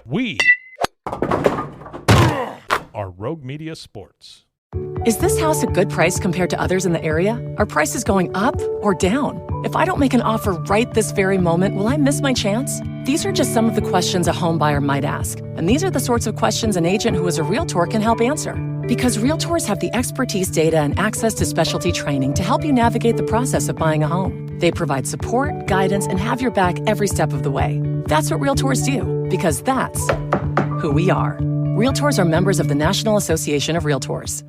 We are Rogue Media Sports. Is this house a good price compared to others in the area? Are prices going up or down? If I don't make an offer right this very moment, will I miss my chance? These are just some of the questions a home buyer might ask. And these are the sorts of questions an agent who is a Realtor can help answer. Because Realtors have the expertise, data, and access to specialty training to help you navigate the process of buying a home. They provide support, guidance, and have your back every step of the way. That's what Realtors do, because that's who we are. Realtors are members of the National Association of Realtors.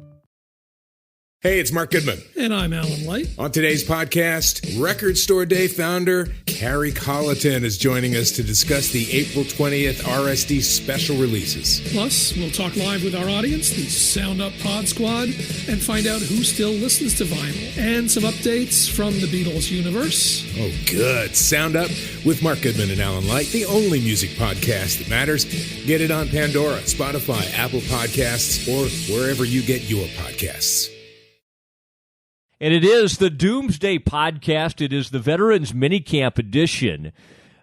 Hey, it's Mark Goodman. And I'm Alan Light. On today's podcast, Record Store Day founder Carrie Colleton is joining us to discuss the April 20th RSD special releases. Plus, we'll talk live with our audience, the Sound Up Pod Squad, and find out who still listens to vinyl. And some updates from the Beatles universe. Oh, good. Sound Up with Mark Goodman and Alan Light, the only music podcast that matters. Get it on Pandora, Spotify, Apple Podcasts, or wherever you get your podcasts. And it is the Doomsday podcast. It is the Veterans Minicamp edition.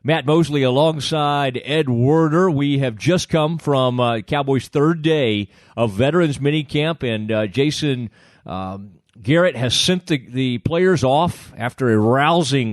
Matt Mosley alongside Ed Werder. We have just come from Cowboys' third day of Veterans Minicamp, and Jason Garrett has sent the players off after a rousing,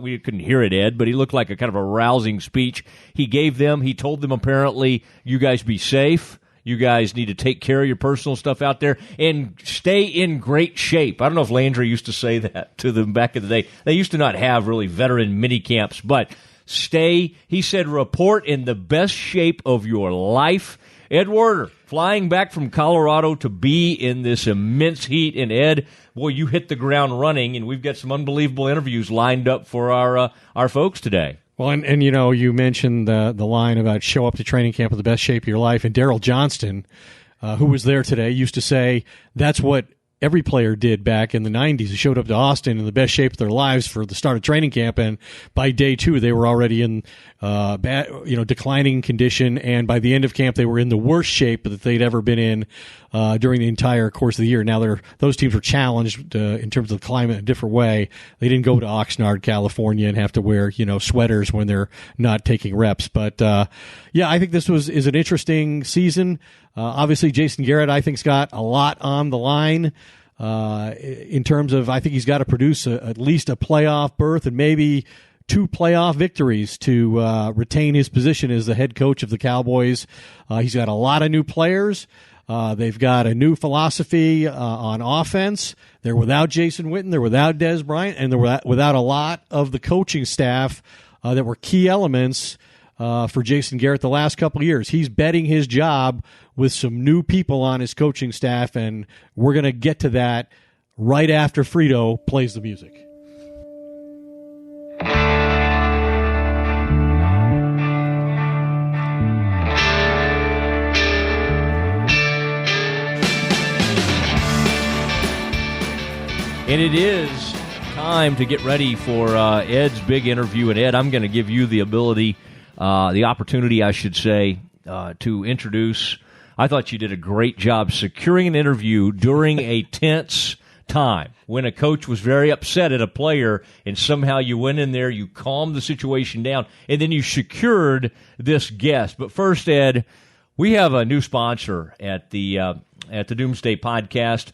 we couldn't hear it, Ed, but he looked like a kind of a rousing speech he gave them. He told them apparently, you guys be safe. You guys need to take care of your personal stuff out there and stay in great shape. I don't know if Landry used to say that to them back in the day. They used to not have really veteran mini camps, but he said, report in the best shape of your life. Ed Werder, flying back from Colorado to be in this immense heat. And Ed, boy, you hit the ground running, and we've got some unbelievable interviews lined up for our folks today. Well, and you know, you mentioned the line about show up to training camp in the best shape of your life. And Daryl Johnston, who was there today, used to say that's what every player did back in the 90s. They showed up to Austin in the best shape of their lives for the start of training camp, and by day two, they were already in declining condition, and by the end of camp, they were in the worst shape that they'd ever been in during the entire course of the year. Now, those teams were challenged in terms of the climate in a different way. They didn't go to Oxnard, California, and have to wear sweaters when they're not taking reps. But I think this is an interesting season. Obviously, Jason Garrett, I think, has got a lot on the line in terms of, I think he's got to produce at least a playoff berth and maybe 2 playoff victories to retain his position as the head coach of the Cowboys. He's got a lot of new players. They've got a new philosophy on offense. They're without Jason Witten. They're without Dez Bryant. And they're without a lot of the coaching staff that were key elements for Jason Garrett the last couple of years. He's betting his job with some new people on his coaching staff, and we're going to get to that right after Frito plays the music. And it is time to get ready for Ed's big interview. And Ed, I'm going to give you the opportunity, I should say, to introduce. I thought you did a great job securing an interview during a tense time when a coach was very upset at a player, and somehow you went in there, you calmed the situation down, and then you secured this guest. But first, Ed, we have a new sponsor at the Doomsday podcast.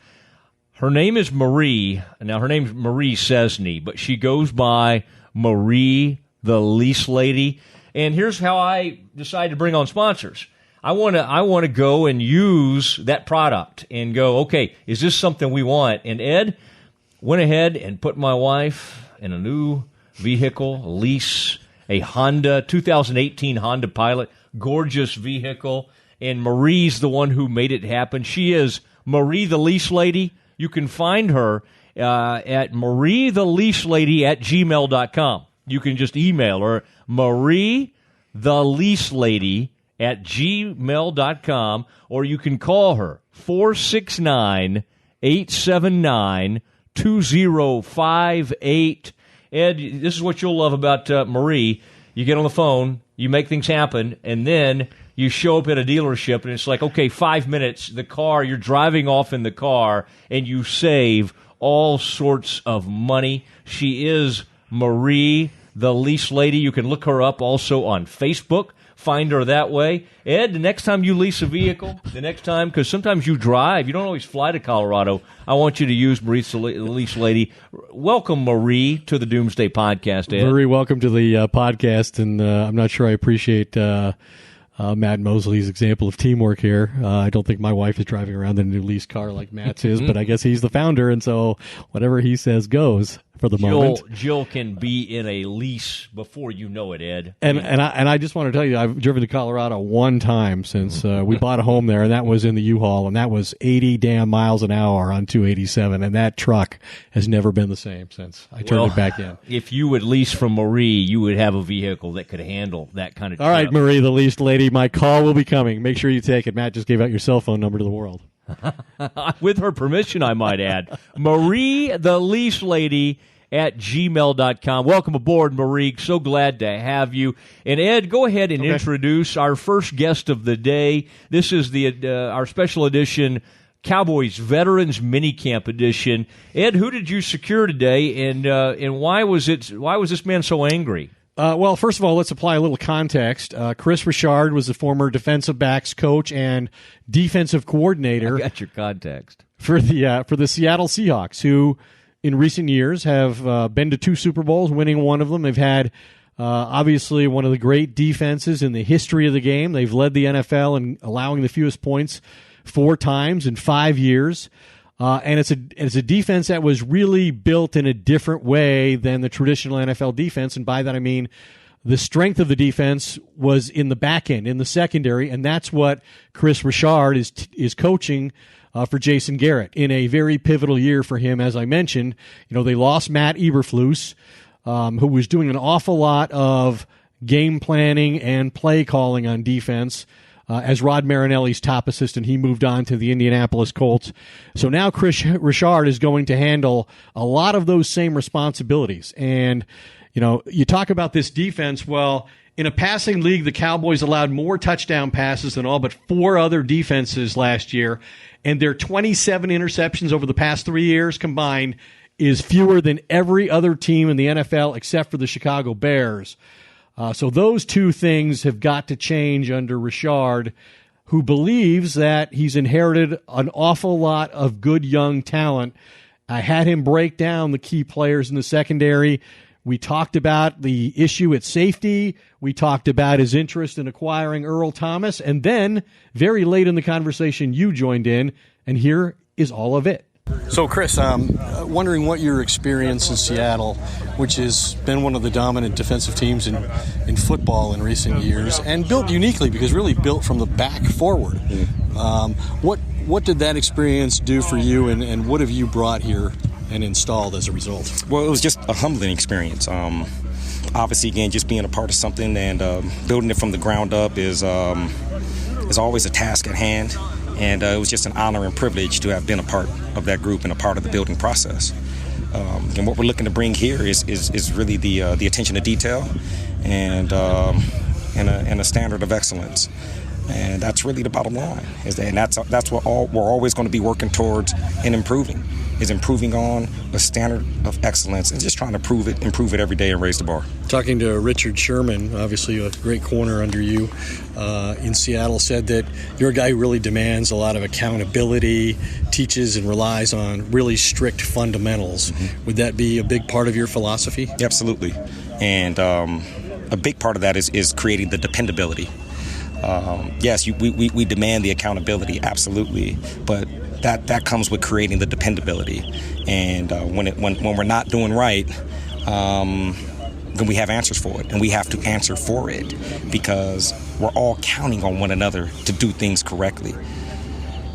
Her name is Marie. Now, her name's Marie Cesney, but she goes by Marie the Lease Lady. And here's how I decided to bring on sponsors. I want to go and use that product and go, okay, is this something we want? And Ed went ahead and put my wife in a new vehicle, lease, a Honda, 2018 Honda Pilot, gorgeous vehicle. And Marie's the one who made it happen. She is Marie the Lease Lady. You can find her at marietheleaselady@gmail.com. You can just email her, marietheleaselady@gmail.com, or you can call her, 469-879-2058. Ed, this is what you'll love about Marie. You get on the phone, you make things happen, and then you show up at a dealership, and it's like, okay, 5 minutes, the car, you're driving off in the car, and you save all sorts of money. She is Marie the Lease Lady. You can look her up also on Facebook. Find her that way. Ed, the next time you lease a vehicle, because sometimes you drive, you don't always fly to Colorado, I want you to use Marie's the Lease Lady. Welcome, Marie, to the Doomsday Podcast, Ed. Marie, welcome to the podcast, and I'm not sure I appreciate Matt Mosley's example of teamwork here. I don't think my wife is driving around in a new lease car like Matt's is, but I guess he's the founder, and so whatever he says goes for the moment. Jill can be in a lease before you know it, Ed. And I just want to tell you, I've driven to Colorado one time since we bought a home there, and that was in the U-Haul, and that was 80 damn miles an hour on 287, and that truck has never been the same since I turned it back in. If you would lease from Marie, you would have a vehicle that could handle that kind of trip. All right, Marie, the Lease Lady, my call will be coming. Make sure you take it. Matt just gave out your cell phone number to the world. With her permission, I might add. Marie, the Lease Lady, at gmail.com. Welcome aboard, Marie. So glad to have you. And Ed, go ahead and introduce our first guest of the day. This is our special edition Cowboys Veterans Minicamp edition. Ed, who did you secure today, and why was this man so angry? Well, first of all, let's apply a little context. Kris Richard was the former defensive backs coach and defensive coordinator. I got your context. For the Seattle Seahawks, who in recent years have been to 2 Super Bowls, winning one of them. They've had obviously one of the great defenses in the history of the game. They've led the NFL in allowing the fewest points 4 times in 5 years. And it's a defense that was really built in a different way than the traditional NFL defense. And by that I mean the strength of the defense was in the back end, in the secondary, and that's what Kris Richard is coaching for Jason Garrett in a very pivotal year for him. As I mentioned, they lost Matt Eberflus, who was doing an awful lot of game planning and play calling on defense. As Rod Marinelli's top assistant, he moved on to the Indianapolis Colts. So now Kris Richard is going to handle a lot of those same responsibilities. And, you talk about this defense. Well, in a passing league, the Cowboys allowed more touchdown passes than all but 4 other defenses last year. And their 27 interceptions over the past 3 years combined is fewer than every other team in the NFL except for the Chicago Bears. So those 2 things have got to change under Richard, who believes that he's inherited an awful lot of good young talent. I had him break down the key players in the secondary. We talked about the issue at safety. We talked about his interest in acquiring Earl Thomas. And then, very late in the conversation, you joined in, and here is all of it. So, Kris, wondering what your experience in Seattle, which has been one of the dominant defensive teams in football in recent years, and built uniquely because really built from the back forward. What did that experience do for you, and what have you brought here and installed as a result? Well, it was just a humbling experience. Obviously, again, just being a part of something and building it from the ground up is always a task at hand. And it was just an honor and privilege to have been a part of that group and a part of the building process. And what we're looking to bring here is really the attention to detail and a standard of excellence. And that's really the bottom line. And that's what we're always going to be working towards and improving on a standard of excellence and just trying to improve it every day and raise the bar. Talking to Richard Sherman, obviously a great corner under you in Seattle, said that you're a guy who really demands a lot of accountability, teaches and relies on really strict fundamentals. Mm-hmm. Would that be a big part of your philosophy? Absolutely. And a big part of that is creating the dependability. Yes, we demand the accountability, absolutely, but that comes with creating the dependability. And when we're not doing right, then we have answers for it, and we have to answer for it because we're all counting on one another to do things correctly.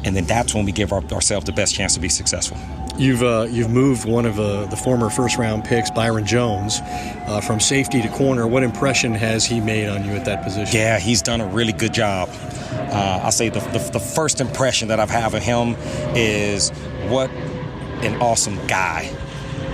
And then that's when we give ourselves the best chance to be successful. You've moved one of the former first-round picks, Byron Jones, from safety to corner. What impression has he made on you at that position? Yeah, he's done a really good job. I'll say the first impression that I've had of him is what an awesome guy.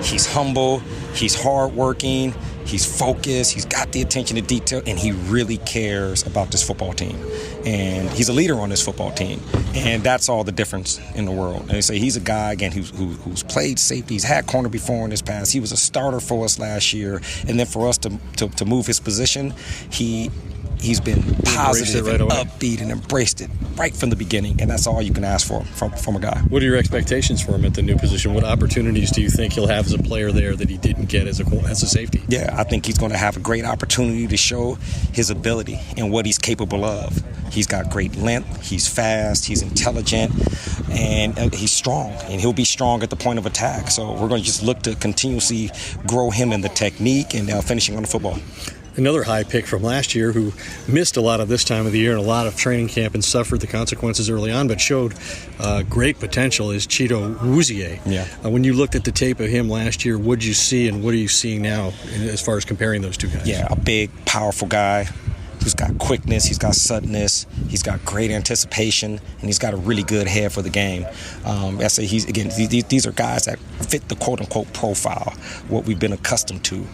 He's humble, he's hardworking, He's focused. He's got the attention to detail, and he really cares about this football team. And he's a leader on this football team, and that's all the difference in the world. And they say he's a guy again who's played safety. He's had corner before in his past. He was a starter for us last year, and then for us to move his position, he's been positive and upbeat and embraced it right from the beginning, and that's all you can ask for from a guy. What are your expectations for him at the new position? What opportunities do you think he'll have as a player there that he didn't get as a safety? Yeah, I think he's going to have a great opportunity to show his ability and what he's capable of. He's got great length, he's fast, he's intelligent, and he's strong, and he'll be strong at the point of attack. So we're going to just look to continuously grow him in the technique and finishing on the football. Another high pick from last year who missed a lot of this time of the year and a lot of training camp and suffered the consequences early on, but showed great potential is Chidobe Awuzie. Yeah. When you looked at the tape of him last year, what did you see and what are you seeing now as far as comparing those two guys? Yeah, a big, powerful guy who's got quickness, he's got suddenness, he's got great anticipation, and he's got a really good head for the game. I say these are guys that fit the quote-unquote profile, what we've been accustomed to.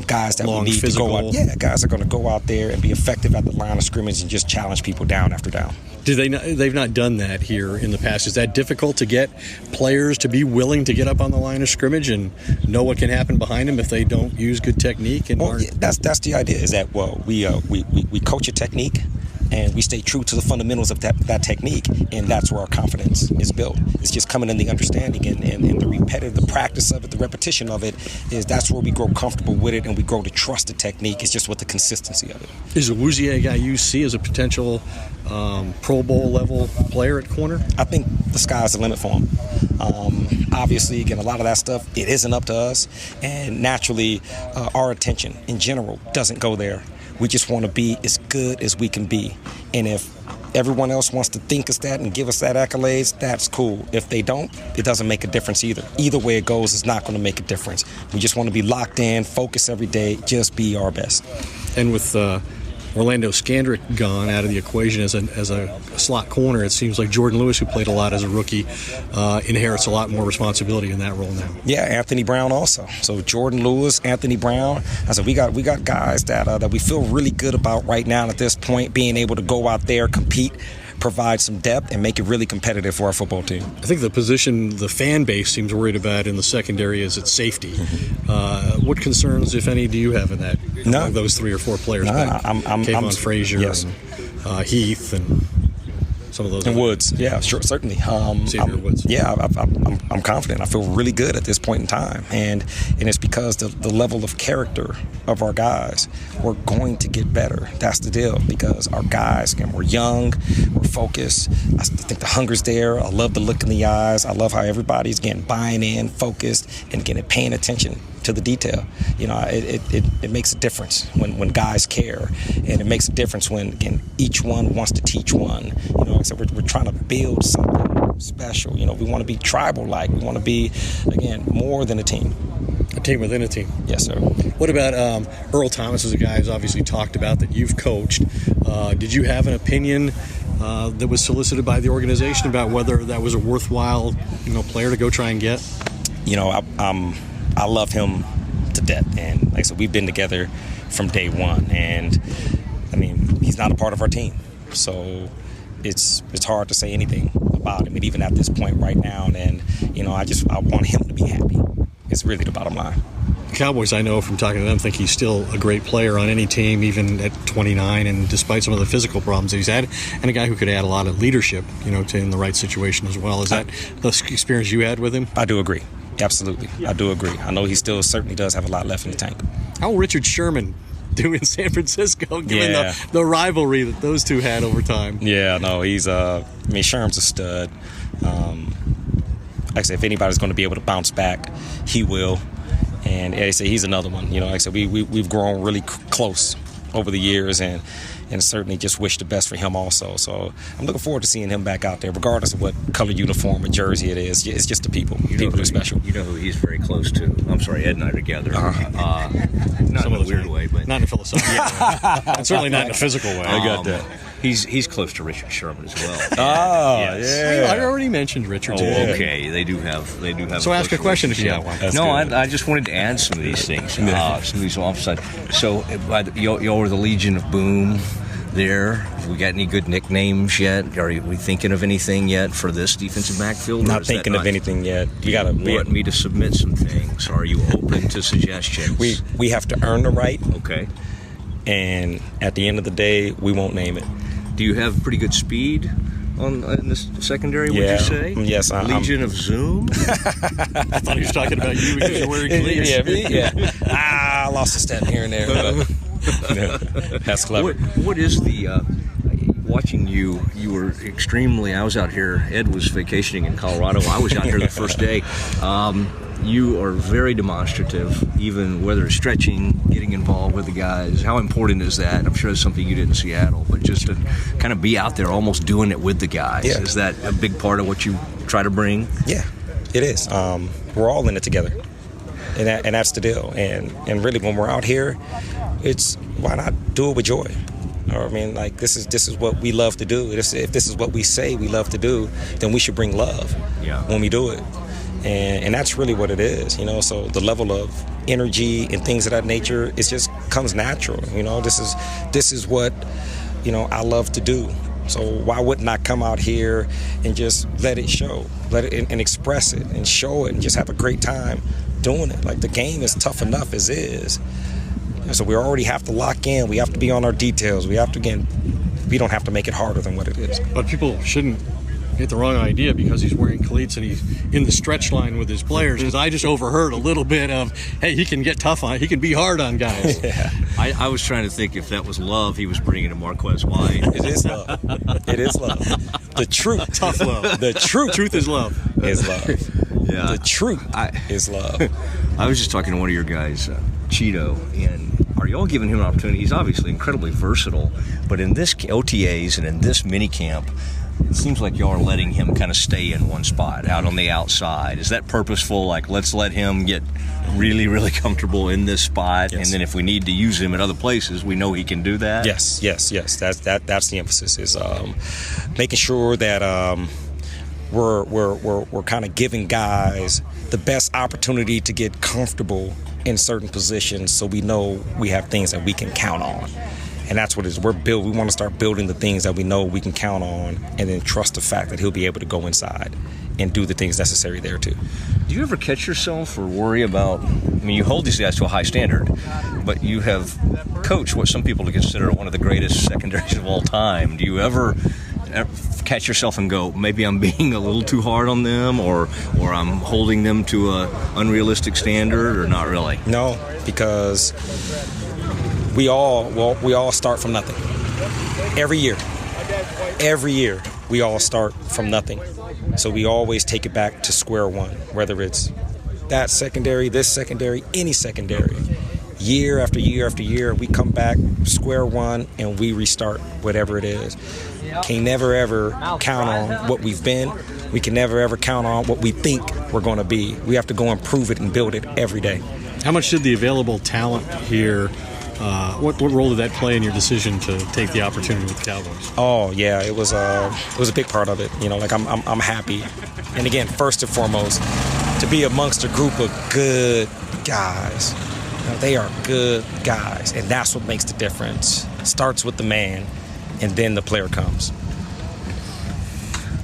Guys that Long, we need physical. to go out. Yeah, guys are going to go out there and be effective at the line of scrimmage and just challenge people down after down. They've not done that here in the past. Is that difficult to get players to be willing to get up on the line of scrimmage and know what can happen behind them if they don't use good technique? And that's the idea. Is that we coach a technique, and we stay true to the fundamentals of that technique, and that's where our confidence is built. It's just coming in the understanding and the repetitive, the practice of it, the repetition of it, that's where we grow comfortable with it and we grow to trust the technique. It's just with the consistency of it. Is Awuzie a guy you see as a potential Pro Bowl level player at corner? I think the sky's the limit for him. Obviously, again, a lot of that stuff, it isn't up to us, and naturally, our attention in general doesn't go there. We just want to be as good as we can be. And if everyone else wants to think us that and give us that accolades, that's cool. If they don't, it doesn't make a difference either. Either way it goes, it's not going to make a difference. We just want to be locked in, focus every day, just be our best. And with Orlando Scandrick gone out of the equation as a slot corner, it seems like Jordan Lewis, who played a lot as a rookie, inherits a lot more responsibility in that role now. Yeah, Anthony Brown also. So Jordan Lewis, Anthony Brown. I said we got guys that we feel really good about right now at this point, being able to go out there, compete, provide some depth, and make it really competitive for our football team. I think the position the fan base seems worried about in the secondary is its safety. What concerns, if any, do you have in that? Among those 3 or 4 players? Kayvon Frazier, yes. and Heath, and some of those. And Woods, yeah, sure, certainly. Woods. Yeah, I'm confident. I feel really good at this point in time, and it's because the level of character of our guys, we're going to get better. That's the deal, because our guys, again, we're young, we're focused. I think the hunger's there. I love the look in the eyes. I love how everybody's getting buying in, focused, and again, paying attention to the detail. You know, it makes a difference when guys care, and it makes a difference when, again, each one wants to teach one. You know, like I said, we're trying to build something special. You know, we want to be tribal-like. We want to be, again, more than a team. A team within a team. Yes, sir. What about Earl Thomas as a guy who's obviously talked about that you've coached? Did you have an opinion that was solicited by the organization about whether that was a worthwhile, player to go try and get? You know, I love him to death, and like I said, we've been together from day one, and I mean, he's not a part of our team, so it's hard to say anything about him, and even at this point right now, and I want him to be happy. It's really the bottom line. The Cowboys, I know from talking to them, think he's still a great player on any team, even at 29, and despite some of the physical problems that he's had, and a guy who could add a lot of leadership, to in the right situation as well. Is that the experience you had with him? I do agree. Absolutely. I do agree. I know he still certainly does have a lot left in the tank. How will Richard Sherman do in San Francisco, given the rivalry that those two had over time? Yeah, no, he's Sherm's a stud. Like I said, if anybody's going to be able to bounce back, he will. And like I say, he's another one. Like I said, we've grown really close over the years, and certainly just wish the best for him also. So I'm looking forward to seeing him back out there, regardless of what color uniform or jersey it is. It's just the people. People are special. You know who he's very close to? I'm sorry, Ed and I are together. Not in a weird way, but not in a philosophical way. And certainly not in a physical way. I got that. He's close to Richard Sherman as well. I already mentioned Richard. Okay, they do have. So ask a question if you got one. I just wanted to add some of these things, some of these offsides. So, y'all were the Legion of Boom. There, have we got any good nicknames yet? Are we thinking of anything yet for this defensive backfield? Not thinking of anything yet. You got to want me to submit some things. Are you open to suggestions? We have to earn the right. Okay. And at the end of the day, we won't name it. Do you have pretty good speed in this secondary? Would you say? Yes, Legion of Zoom. I thought he was talking about you because you're wearing cleats. Yeah. I lost a step here and there. But that's clever. What is the watching you? You were extremely. I was out here. Ed was vacationing in Colorado. I was out here the first day. You are very demonstrative, even whether it's stretching, getting involved with the guys. How important is that? I'm sure it's something you did in Seattle, but just to kind of be out there almost doing it with the guys. Yeah. Is that a big part of what you try to bring? Yeah, it is. We're all in it together, and that's the deal. And really, when we're out here, it's why not do it with joy? Or, I mean, like, this is what we love to do. If this is what we say we love to do, then we should bring love when we do it. And that's really what it is, so the level of energy and things of that nature, it just comes natural. This is what I love to do. So why wouldn't I come out here and just let it show, and express it and show it and just have a great time doing it? Like, the game is tough enough as is. So we already have to lock in. We have to be on our details. We don't have to make it harder than what it is. But people shouldn't get the wrong idea because he's wearing cleats and he's in the stretch line with his players. Because I just overheard a little bit of, hey, he can get tough on, he can be hard on guys. Yeah. I was trying to think if that was love he was bringing to Marquez White. It is love. It is love. The truth. Tough love. The truth. Truth is love. Is love. Yeah. The truth is love. I was just talking to one of your guys, Chido, and are y'all giving him an opportunity? He's obviously incredibly versatile, but in this OTAs and in this mini camp, it seems like y'all are letting him kind of stay in one spot, out on the outside. Is that purposeful? Like, let's let him get really, really comfortable in this spot, and then if we need to use him at other places, we know he can do that? Yes. That's the emphasis, is making sure that we're kind of giving guys the best opportunity to get comfortable in certain positions, so we know we have things that we can count on. And that's what it is. We want to start building the things that we know we can count on, and then trust the fact that he'll be able to go inside and do the things necessary there too. Do you ever catch yourself or worry about, you hold these guys to a high standard, but you have coached what some people consider one of the greatest secondaries of all time. Do you ever catch yourself and go, maybe I'm being a little too hard on them, or I'm holding them to a unrealistic standard, or not really? No, because we all start from nothing. Every year, we all start from nothing. So we always take it back to square one, whether it's that secondary, this secondary, any secondary. Year after year after year, we come back square one and we restart whatever it is. Can never ever count on what we've been. We can never ever count on what we think we're going to be. We have to go and prove it and build it every day. How much did the available talent here, what role did that play in your decision to take the opportunity with the Cowboys? Oh yeah, it was a big part of it. I'm happy, and again, first and foremost, to be amongst a group of good guys. They are good guys, and that's what makes the difference. It starts with the man, and then the player comes.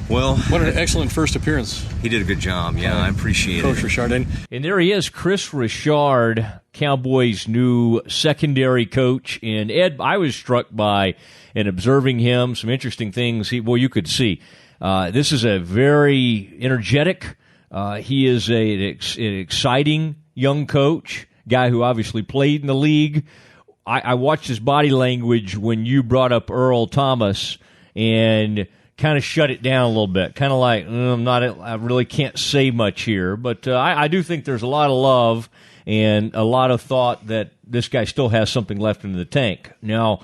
Well, what an excellent first appearance. He did a good job. Yeah, I appreciate Coach it. Richard. And there he is, Kris Richard, Cowboys' new secondary coach. And Ed, I was struck by, in observing him, some interesting things. You could see. This is a very energetic. He is an exciting young coach, guy who obviously played in the league. I watched his body language when you brought up Earl Thomas and kind of shut it down a little bit, kind of like, I really can't say much here. But I do think there's a lot of love and a lot of thought that this guy still has something left in the tank. Now,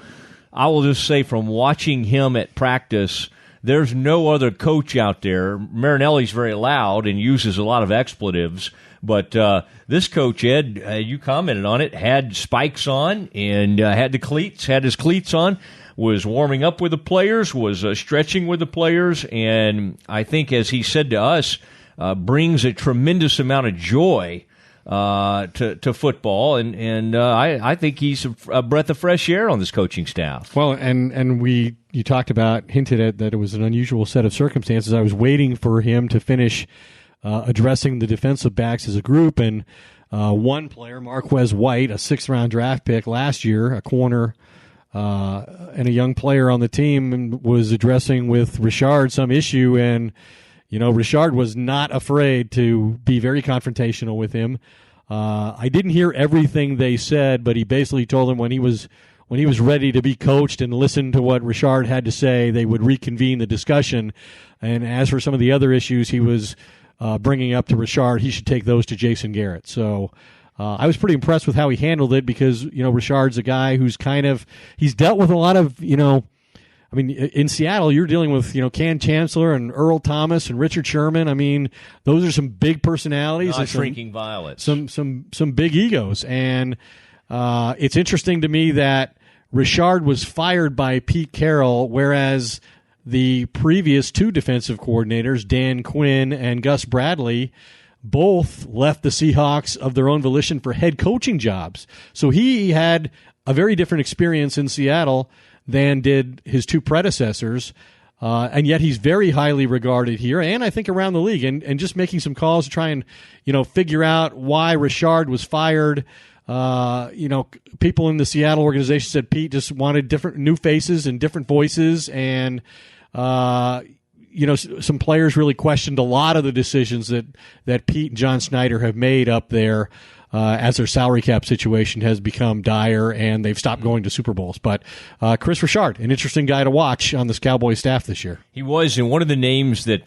I will just say from watching him at practice, there's no other coach out there. Marinelli's very loud and uses a lot of expletives. But this coach, Ed, you commented on it, had spikes on and had his cleats on. was warming up with the players, was stretching with the players, and I think, as he said to us, brings a tremendous amount of joy to football, and I think he's a breath of fresh air on this coaching staff. Well, and you hinted at that it was an unusual set of circumstances. I was waiting for him to finish addressing the defensive backs as a group, and one player, Marquez White, a 6th-round draft pick last year, a corner, and a young player on the team, was addressing with Richard some issue, and Richard was not afraid to be very confrontational with him. I didn't hear everything they said, but he basically told him when he was ready to be coached and listen to what Richard had to say, they would reconvene the discussion. And as for some of the other issues he was bringing up to Richard, he should take those to Jason Garrett. So I was pretty impressed with how he handled it, because Richard's a guy who's he's dealt with a lot of in Seattle, you're dealing with, Ken Chancellor and Earl Thomas and Richard Sherman. Those are some big personalities. Not shrinking violets. Some big egos. And it's interesting to me that Richard was fired by Pete Carroll, whereas the previous 2 defensive coordinators, Dan Quinn and Gus Bradley, both left the Seahawks of their own volition for head coaching jobs. So he had a very different experience in Seattle than did his 2 predecessors, and yet he's very highly regarded here, and I think around the league, and just making some calls to try and figure out why Richard was fired. People in the Seattle organization said Pete just wanted different new faces and different voices, and some players really questioned a lot of the decisions that Pete and John Snyder have made up there as their salary cap situation has become dire and they've stopped going to Super Bowls. But Kris Richard, an interesting guy to watch on this Cowboys staff this year. He was, and one of the names that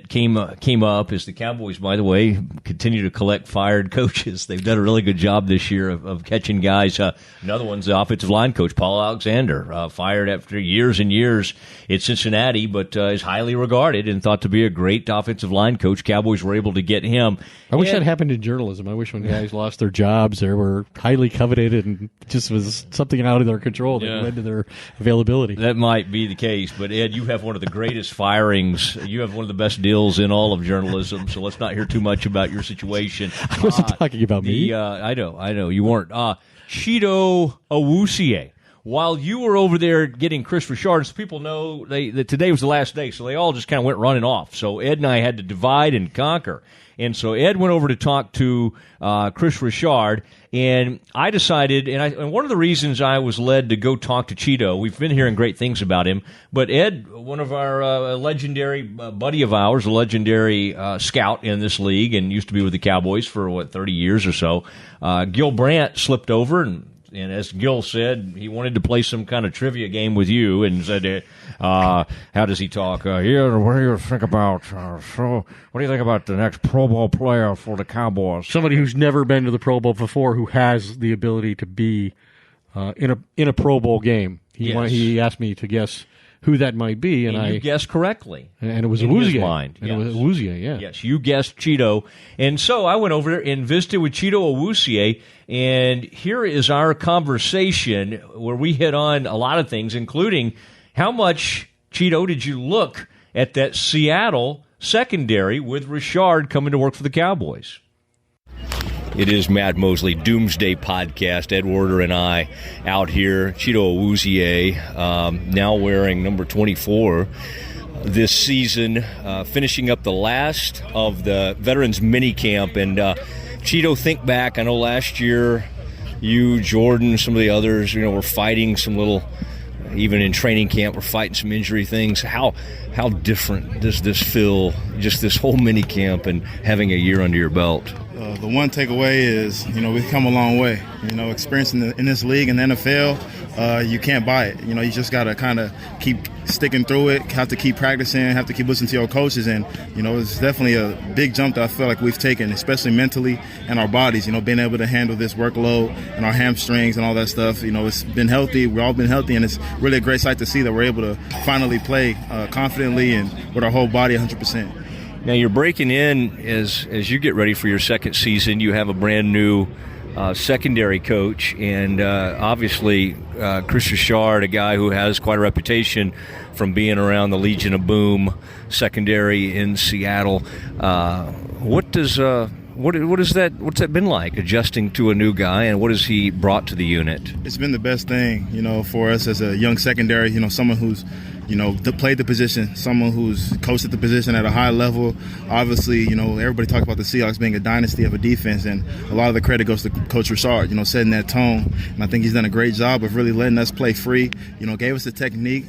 came up is the Cowboys, by the way, continue to collect fired coaches. They've done a really good job this year of catching guys. Another one's the offensive line coach, Paul Alexander, fired after years and years at Cincinnati, but is highly regarded and thought to be a great offensive line coach. Cowboys were able to get him. I wish that happened in journalism. I wish when guys lost their jobs, they were highly coveted and just was something out of their control that led to their availability. That might be the case, but Ed, you have one of the greatest firings. You have one of the best deals in all of journalism, so let's not hear too much about your situation. I wasn't talking about me. I know you weren't. Chidobe Awuzie. While you were over there getting Kris Richard, so people know that today was the last day, so they all just kind of went running off. So Ed and I had to divide and conquer. And so Ed went over to talk to Kris Richard, and I decided, and one of the reasons I was led to go talk to Chido, we've been hearing great things about him, but Ed, one of our legendary buddy of ours, a legendary scout in this league, and used to be with the Cowboys for, 30 years or so, Gil Brandt slipped over, and as Gil said, he wanted to play some kind of trivia game with you, and said, how does he talk? What do you think about the next Pro Bowl player for the Cowboys? Somebody who's never been to the Pro Bowl before, who has the ability to be in a Pro Bowl game. He asked me to guess who that might be, and you guessed correctly. And it was Awuzie. It was Awuzie, yeah. Yes, you guessed Chido. And so I went over there and visited with Chidobe Awuzie, and here is our conversation where we hit on a lot of things, including how much, Chido, did you look at that Seattle secondary with Richard coming to work for the Cowboys? It is Matt Mosley, Doomsday Podcast. Ed Werder and I out here. Chidobe Awuzie, now wearing number 24 this season, finishing up the last of the Veterans Minicamp. And Chido, think back. I know last year you, Jordan, some of the others, were fighting some little, even in training camp, we're fighting some injury things. How different does this feel, just this whole minicamp and having a year under your belt? The one takeaway is, we've come a long way. Experiencing in this league and the NFL, you can't buy it. You just got to kind of keep sticking through it, have to keep practicing, have to keep listening to your coaches. And, it's definitely a big jump that I feel like we've taken, especially mentally and our bodies, being able to handle this workload and our hamstrings and all that stuff. It's been healthy. We've all been healthy, and it's really a great sight to see that we're able to finally play confidently and with our whole body 100%. Now you're breaking in as you get ready for your second season. You have a brand new secondary coach, and obviously Kris Richard, a guy who has quite a reputation from being around the Legion of Boom secondary in Seattle. What's that been like, adjusting to a new guy, and what has he brought to the unit? It's been the best thing, for us as a young secondary, someone who's played the position, someone who's coached at the position at a high level. Obviously, everybody talks about the Seahawks being a dynasty of a defense, and a lot of the credit goes to Coach Richard, setting that tone. And I think he's done a great job of really letting us play free, gave us the technique,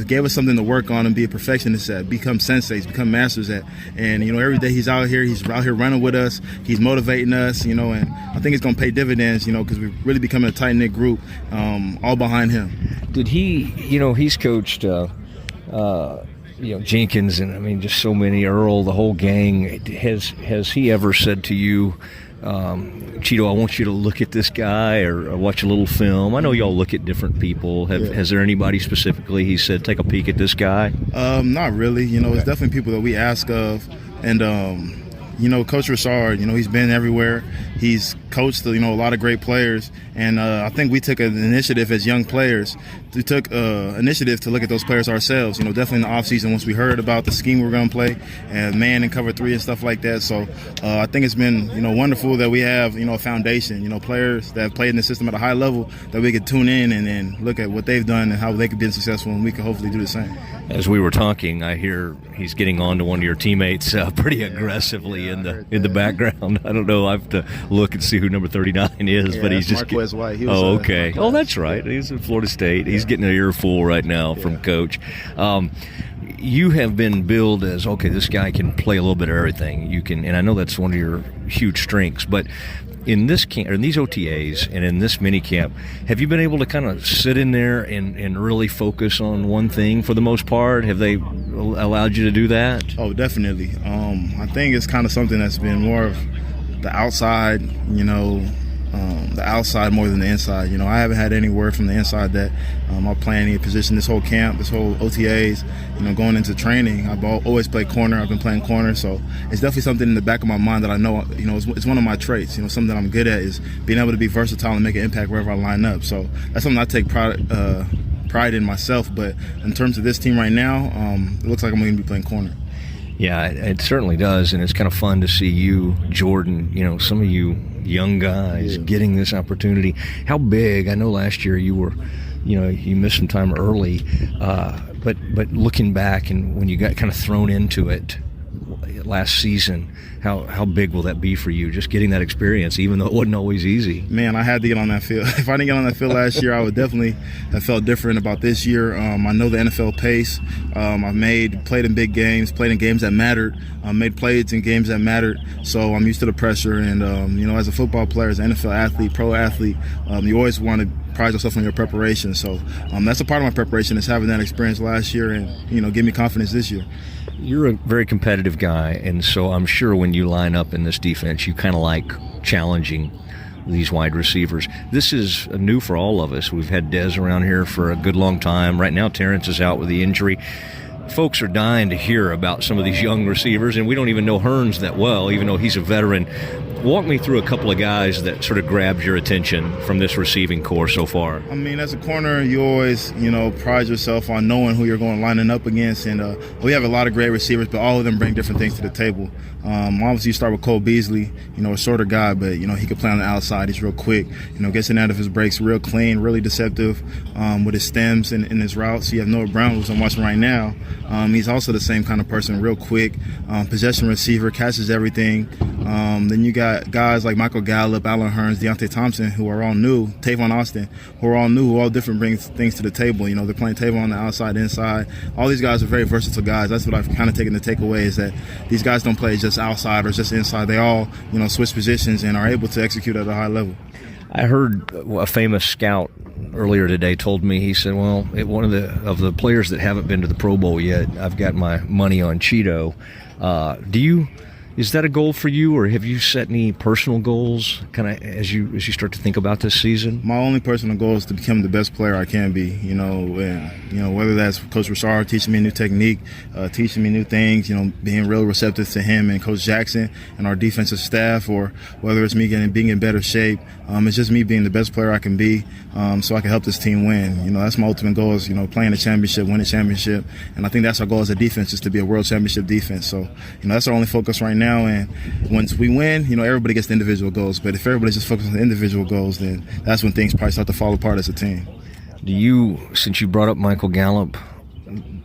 gave us something to work on and be a perfectionist at, become senseis, become masters at. And, every day he's out here running with us, he's motivating us, and I think it's going to pay dividends, because we're really becoming a tight-knit group, all behind him. Did he, he's coached Jenkins and just so many, Earl, the whole gang. Has he ever said to you, Chido, I want you to look at this guy or watch a little film? I know y'all look at different people. Has there anybody specifically he said, take a peek at this guy? Not really. It's definitely people that we ask of. And, Coach Richard, he's been everywhere. He's coached, a lot of great players. And I think we took an initiative as young players. We took initiative to look at those players ourselves, definitely in the offseason once we heard about the scheme we were going to play and man and cover 3 and stuff like that. So I think it's been, wonderful that we have, a foundation, players that have played in the system at a high level that we could tune in and then look at what they've done and how they could be successful, and we could hopefully do the same. As we were talking, I hear he's getting on to one of your teammates pretty aggressively in the background. I don't know. I have to look and see who number 39 is, but he's just Marquez White. Okay. That's right. He's at Florida State. He's getting an earful right now from Coach. You have been billed as, okay, this guy can play a little bit of everything. You can, and I know that's one of your huge strengths, but in this camp, or in these OTAs and in this mini camp, have you been able to kind of sit in there and really focus on one thing for the most part? Have they allowed you to do that? Oh, definitely. I think it's kind of something that's been more of the outside, the outside more than the inside. I haven't had any word from the inside that I'll play any position this whole camp, this whole OTAs, going into training. I've always played corner. I've been playing corner. So it's definitely something in the back of my mind that I know, it's one of my traits. Something that I'm good at is being able to be versatile and make an impact wherever I line up. So that's something I take pride in myself. But in terms of this team right now, it looks like I'm going to be playing corner. Yeah, it certainly does, and it's kind of fun to see you, Jordan, some of you young guys getting this opportunity. How big? I know last year you were, you missed some time early, but looking back and when you got kind of thrown into it last season, how big will that be for you, just getting that experience, even though it wasn't always easy? Man, I had to get on that field. If I didn't get on that field last year, I would definitely have felt different about this year. I know the NFL pace. I've played in big games, played in games that mattered, made plays in games that mattered, so I'm used to the pressure. And, as a football player, as an NFL athlete, pro athlete, you always want to pride yourself on your preparation. So that's a part of my preparation, is having that experience last year and, give me confidence this year. You're a very competitive guy, and so I'm sure when you line up in this defense, you kind of like challenging these wide receivers. This is new for all of us. We've had Dez around here for a good long time. Right now, Terrence is out with the injury. Folks are dying to hear about some of these young receivers, and we don't even know Hearns that well, even though he's a veteran. Walk me through a couple of guys that sort of grabbed your attention from this receiving corps so far. As a corner, you always, pride yourself on knowing who you're going lining up against. And we have a lot of great receivers, but all of them bring different things to the table. Obviously, you start with Cole Beasley, a shorter guy, but, he can play on the outside. He's real quick, gets in and out of his breaks real clean, really deceptive with his stems and his routes. You have Noah Brown, who's I'm watching right now. He's also the same kind of person, real quick, possession receiver, catches everything. Then you got guys like Michael Gallup, Allen Hearns, Deontay Thompson, who are all new, Tavon Austin, who are all new, who all different, bring things to the table. They're playing Tavon on the outside, inside. All these guys are very versatile guys. That's what I've kind of taken the takeaway, is that these guys don't play just outside or just inside. They all, switch positions and are able to execute at a high level. I heard a famous scout earlier today told me, he said, well, one of the players that haven't been to the Pro Bowl yet, I've got my money on Chido. Is that a goal for you, or have you set any personal goals kind of as you start to think about this season? My only personal goal is to become the best player I can be. Whether that's Coach Richard teaching me a new technique, teaching me new things, being real receptive to him and Coach Jackson and our defensive staff, or whether it's me being in better shape. It's just me being the best player I can be, so I can help this team win. That's my ultimate goal is, playing a championship, win a championship. And I think that's our goal as a defense, is to be a world championship defense. So, that's our only focus right now. And once we win, everybody gets the individual goals. But if everybody's just focused on the individual goals, then that's when things probably start to fall apart as a team. Since you brought up Michael Gallup,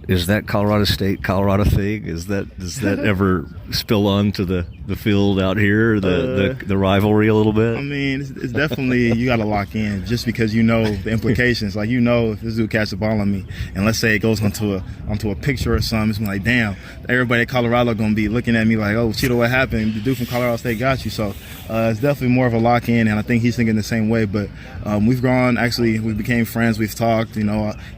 is that Colorado State, Colorado thing? Does that ever spill onto the field out here, the rivalry a little bit? I mean, it's definitely, you got to lock in just because the implications. Like, if this dude catches the ball on me, and let's say it goes onto a picture or something, it's like, damn, everybody at Colorado going to be looking at me like, oh, Chido, what happened? The dude from Colorado State got you. So it's definitely more of a lock in, and I think he's thinking the same way. But we've grown. Actually, we became friends. We've talked.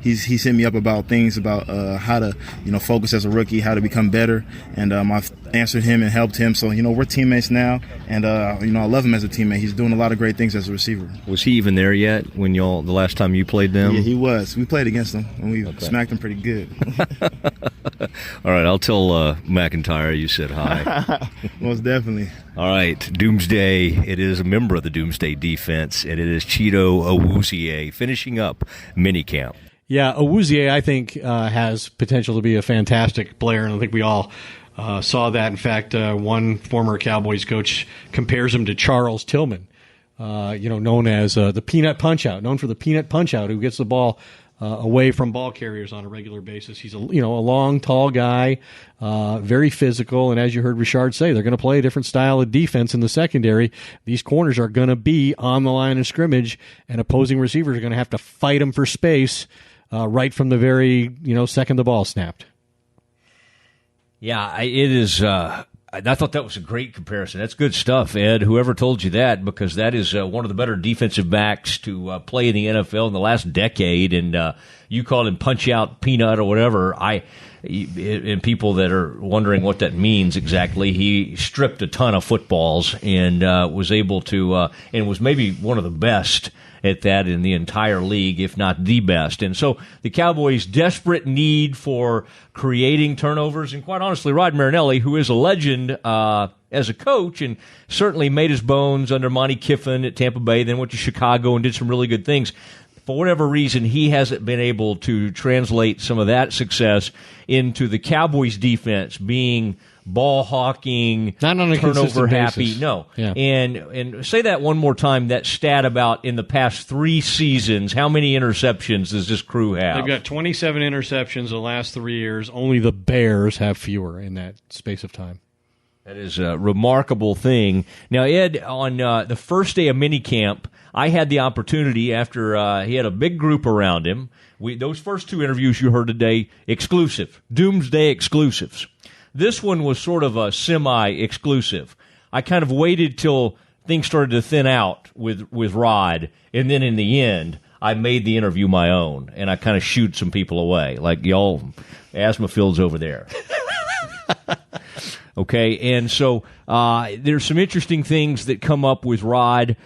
He's hit me up about things about how to, focus as a rookie, how to become better, and I've answered him and helped him. So, we're teammates now, and I love him as a teammate. He's doing a lot of great things as a receiver. Was he even there yet when the last time you played them? Yeah, he was. We played against him, and we smacked him pretty good. All right, I'll tell McIntyre you said hi. Most definitely. All right, Doomsday. It is a member of the Doomsday defense, and it is Chidobe Awuzie finishing up minicamp. Yeah, Awuzie, I think, has potential to be a fantastic player, and I think we all saw that. In fact, one former Cowboys coach compares him to Charles Tillman, known as the peanut punch-out, known for the peanut punch-out, who gets the ball away from ball carriers on a regular basis. He's a long, tall guy, very physical, and as you heard Richard say, they're going to play a different style of defense in the secondary. These corners are going to be on the line of scrimmage, and opposing receivers are going to have to fight them for space right from the very second the ball snapped. Yeah, it is. I thought that was a great comparison. That's good stuff, Ed. Whoever told you that, because that is one of the better defensive backs to play in the NFL in the last decade. And you call him punch out peanut or whatever. And people that are wondering what that means exactly, he stripped a ton of footballs and was able to, and was maybe one of the best at that in the entire league, if not the best. And so the Cowboys' desperate need for creating turnovers, and quite honestly, Rod Marinelli, who is a legend as a coach and certainly made his bones under Monty Kiffin at Tampa Bay, then went to Chicago and did some really good things. For whatever reason, he hasn't been able to translate some of that success into the Cowboys' defense being ball hawking, not on a turnover happy. Basis. No. Yeah. And say that one more time, that stat about in the past 3 seasons, how many interceptions does this crew have? They've got 27 interceptions the last 3 years. Only the Bears have fewer in that space of time. That is a remarkable thing. Now, Ed, on the first day of minicamp, I had the opportunity after he had a big group around him. Those first 2 interviews you heard today, exclusive, Doomsday exclusives. This one was sort of a semi-exclusive. I kind of waited till things started to thin out with Rod, and then in the end, I made the interview my own, and I kind of shooed some people away, like y'all asthma fields over there. Okay, and so there's some interesting things that come up with Rod.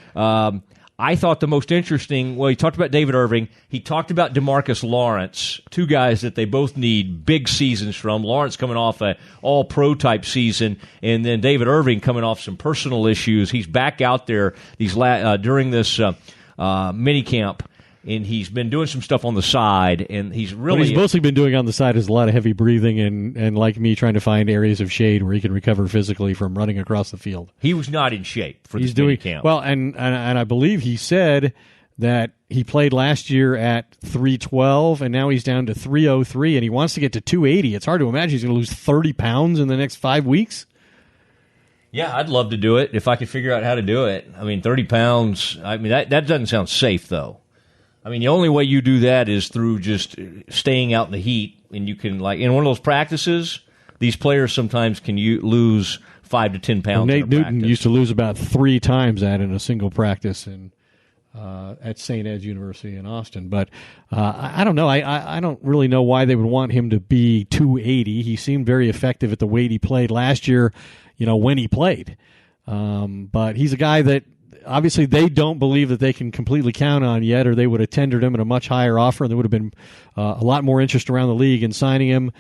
I thought the most interesting, he talked about David Irving. He talked about DeMarcus Lawrence, 2 guys that they both need big seasons from. Lawrence coming off an all-pro type season, and then David Irving coming off some personal issues. He's back out there during this minicamp, and he's been doing some stuff on the side, and he's really... What he's mostly been doing on the side is a lot of heavy breathing and like me, trying to find areas of shade where he can recover physically from running across the field. He was not in shape for this minicamp. Well, and I believe he said that he played last year at 312, and now he's down to 303, and he wants to get to 280. It's hard to imagine he's going to lose 30 pounds in the next 5 weeks. Yeah, I'd love to do it if I could figure out how to do it. I mean, 30 pounds, that doesn't sound safe, though. I mean, the only way you do that is through just staying out in the heat, and you can, like, in one of those practices, these players sometimes can lose 5 to 10 pounds. Nate Newton used to lose about 3 times that in a single practice at St. Ed's University in Austin. But I don't know. I don't really know why they would want him to be 280. He seemed very effective at the weight he played last year. when he played. But he's a guy that obviously they don't believe that they can completely count on yet, or they would have tendered him at a much higher offer, and there would have been a lot more interest around the league in signing him.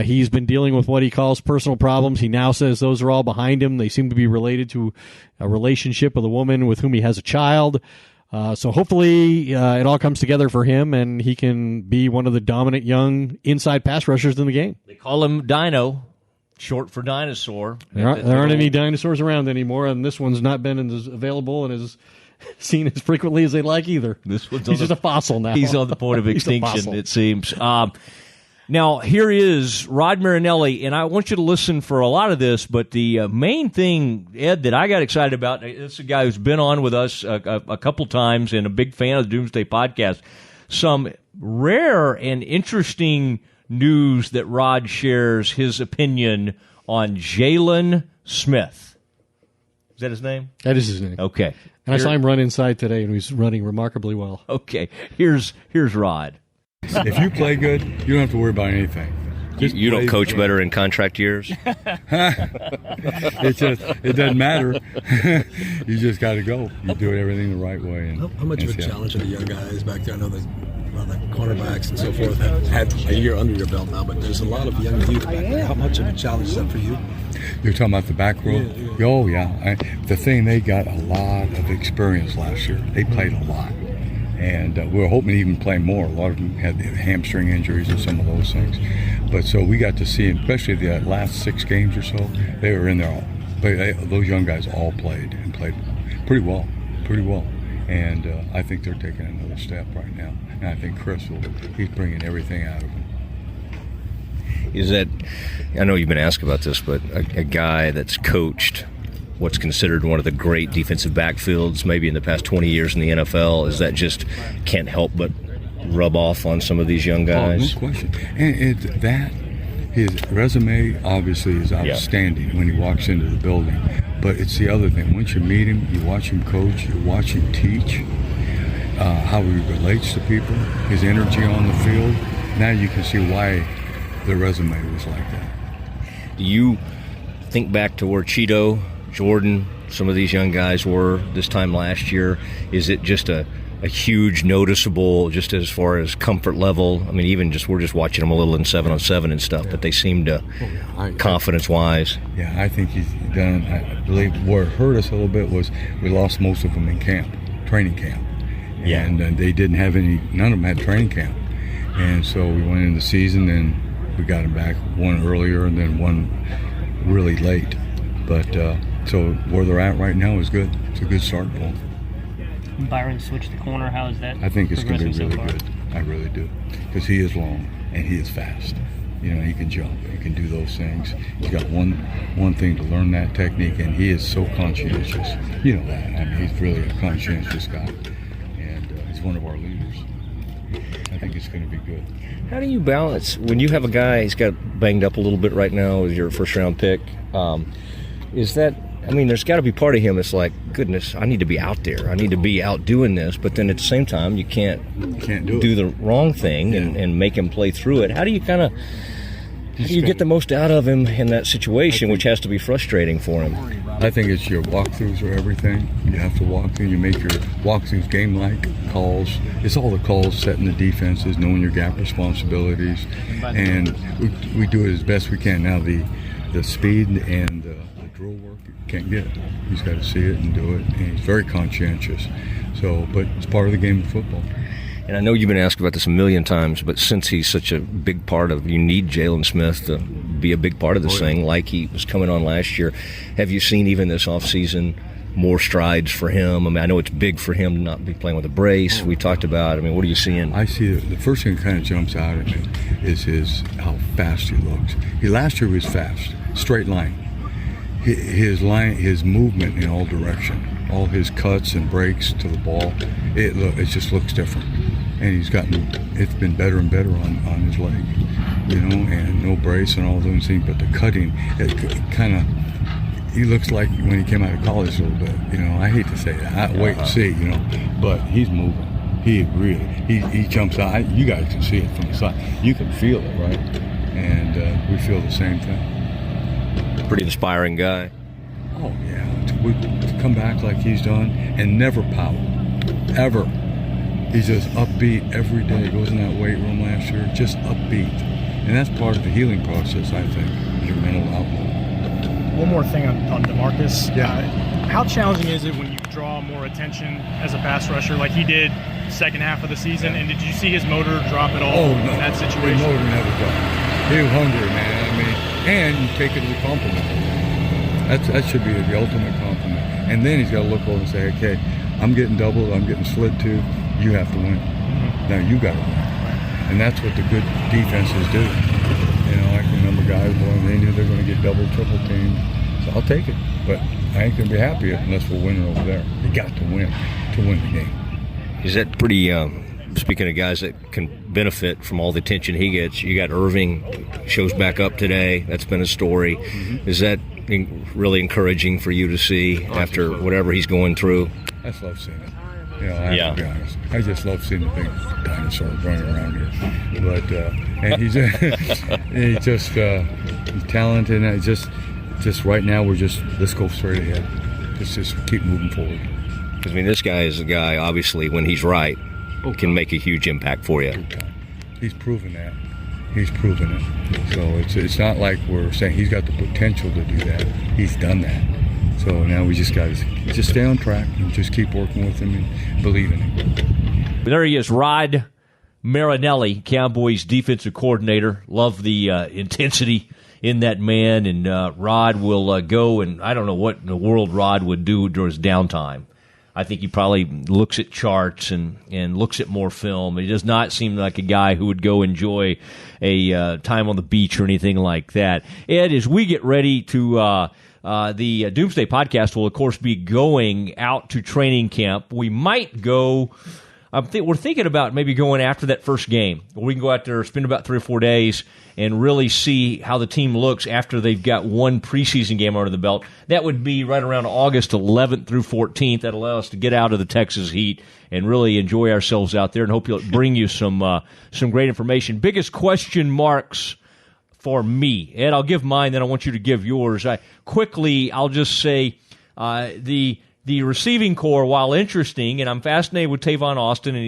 He's been dealing with what he calls personal problems. He now says those are all behind him. They seem to be related to a relationship with a woman with whom he has a child. So hopefully it all comes together for him, and he can be one of the dominant young inside pass rushers in the game. They call him Dino, short for dinosaur. There aren't any dinosaurs around anymore, and this one's not been as available and as seen as frequently as they'd like either. He's just a fossil now. He's on the point of extinction, it seems. Now, here is Rod Marinelli, and I want you to listen for a lot of this, but the main thing, Ed, that I got excited about, this is a guy who's been on with us a couple times and a big fan of the Doomsday podcast, some rare and interesting news that Rod shares his opinion on Jalen Smith. Is that his name? That is his name. Okay. And I saw him run inside today, and he's running remarkably well. Okay. Here's Rod. If you play good, you don't have to worry about anything. You don't coach better in contract years? It doesn't matter. You just got to go. You do everything the right way. How much of a challenge are the young guys back there? I know the cornerbacks and so forth have had a year under your belt now, but there's a lot of young youth back there. How much of a challenge is that for you? You're talking about the back row? Yeah. Oh, yeah. The thing, they got a lot of experience last year. They played a lot. And we were hoping to even play more. A lot of them had hamstring injuries and some of those things. But so we got to see, especially the last 6 games or so, they were in there all. But those young guys all played and played pretty well. And I think they're taking another step right now. And I think Kris he's bringing everything out of them. Is that, I know you've been asked about this, but a guy that's coached what's considered one of the great defensive backfields maybe in the past 20 years in the NFL, is that just can't help but rub off on some of these young guys? Oh, no question. And his resume obviously is outstanding when he walks into the building. But it's the other thing. Once you meet him, you watch him coach, you watch him teach, how he relates to people, his energy on the field. Now you can see why the resume was like that. Do you think back to where Chido, Jordan, some of these young guys were this time last year? Is it just a huge noticeable, just as far as comfort level? I mean, even we're just watching them a little in 7-on-7 and stuff, but they seem to, confidence-wise. Yeah, I think he's done. I believe where it hurt us a little bit was we lost most of them in training camp. And they didn't have none of them had training camp. And so we went into the season and we got them back, one earlier and then one really late. But so where they're at right now is good. It's a good start for them. Byron switched the corner. How is that? I think it's going to be really so good. I really do. Because he is long and he is fast. He can jump. He can do those things. He's got one thing to learn that technique, and he is so conscientious. You know that. I mean, he's really a conscientious guy. And he's one of our leaders. I think it's going to be good. How do you balance when you have a guy, he's got banged up a little bit right now with your first-round pick, is that, I mean, there's got to be part of him that's like, goodness, I need to be out there. I need to be out doing this. But then at the same time, you can't do the wrong thing and make him play through it. How do you get the most out of him in that situation, which has to be frustrating for him? I think it's your walkthroughs are everything. You have to walk through. You make your walkthroughs game-like calls. It's all the calls, setting the defenses, knowing your gap responsibilities. And we do it as best we can. Now, the speed and the drill work, you can't get it. He's got to see it and do it, and he's very conscientious. But it's part of the game of football. And I know you've been asked about this a million times, but since he's such a big part of, you need Jalen Smith to be a big part of this thing, like he was coming on last year. Have you seen even this offseason more strides for him? I mean, I know it's big for him to not be playing with a brace. We talked about, I mean, what are you seeing? I see the first thing that kind of jumps out at me is how fast he looks. Last year he was fast, straight line. His movement in all direction, all his cuts and breaks to the ball, it just looks different. And it's been better and better on his leg, and no brace and all those things. But the cutting, he looks like when he came out of college a little bit. I hate to say that. Wait and see, but he's moving. He jumps out. You guys can see it from the side. You can feel it, right? And we feel the same thing. Pretty inspiring guy. Oh, yeah. To come back like he's done and never pout. Ever. He's just upbeat every day. He goes in that weight room last year, just upbeat. And that's part of the healing process, I think, your mental outlook. One more thing on DeMarcus. Yeah. How challenging is it when you draw more attention as a pass rusher like he did second half of the season? And did you see his motor drop at all in that situation? His motor never dropped. He was hungry, man. I mean, and you take it as a compliment. That should be the ultimate compliment. And then he's got to look over and say, okay, I'm getting doubled, I'm getting slid to. You have to win. Now you got to win. And that's what the good defenses do. You know, I can remember guys going, they knew they're going to get double, triple teamed. So I'll take it. But I ain't going to be happy unless we're winning over there. You got to win the game. Is that pretty, speaking of guys that can benefit from all the attention he gets, you got Irving, shows back up today. That's been a story. Is that really encouraging for you to see after whatever he's going through? I just love seeing it. You know, I have to be honest. I just love seeing the big dinosaur running around here. But and he's he's talented. And just right now let's go straight ahead. Let's just keep moving forward. Because I mean, this guy is a guy. Obviously, when he's right, can make a huge impact for you. He's proven that. He's proven it. So it's not like we're saying he's got the potential to do that. He's done that. So now we just got to just stay on track and just keep working with him and believe in him. There he is, Rod Marinelli, Cowboys defensive coordinator. Love the intensity in that man. And Rod will go, and I don't know what in the world Rod would do during his downtime. I think he probably looks at charts and looks at more film. He does not seem like a guy who would go enjoy a time on the beach or anything like that. Ed, as we get ready to the Doomsday podcast will, of course, be going out to training camp. We might go. We're thinking about maybe going after that first game. We can go out there, spend about 3 or 4 days, and really see how the team looks after they've got one preseason game under the belt. That would be right around August 11th through 14th. That allows us to get out of the Texas heat and really enjoy ourselves out there, and hope you'll bring you some great information. Biggest question marks for me, Ed, I'll give mine, then I want you to give yours. I'll just say the receiving core, while interesting, and I'm fascinated with Tavon Austin, and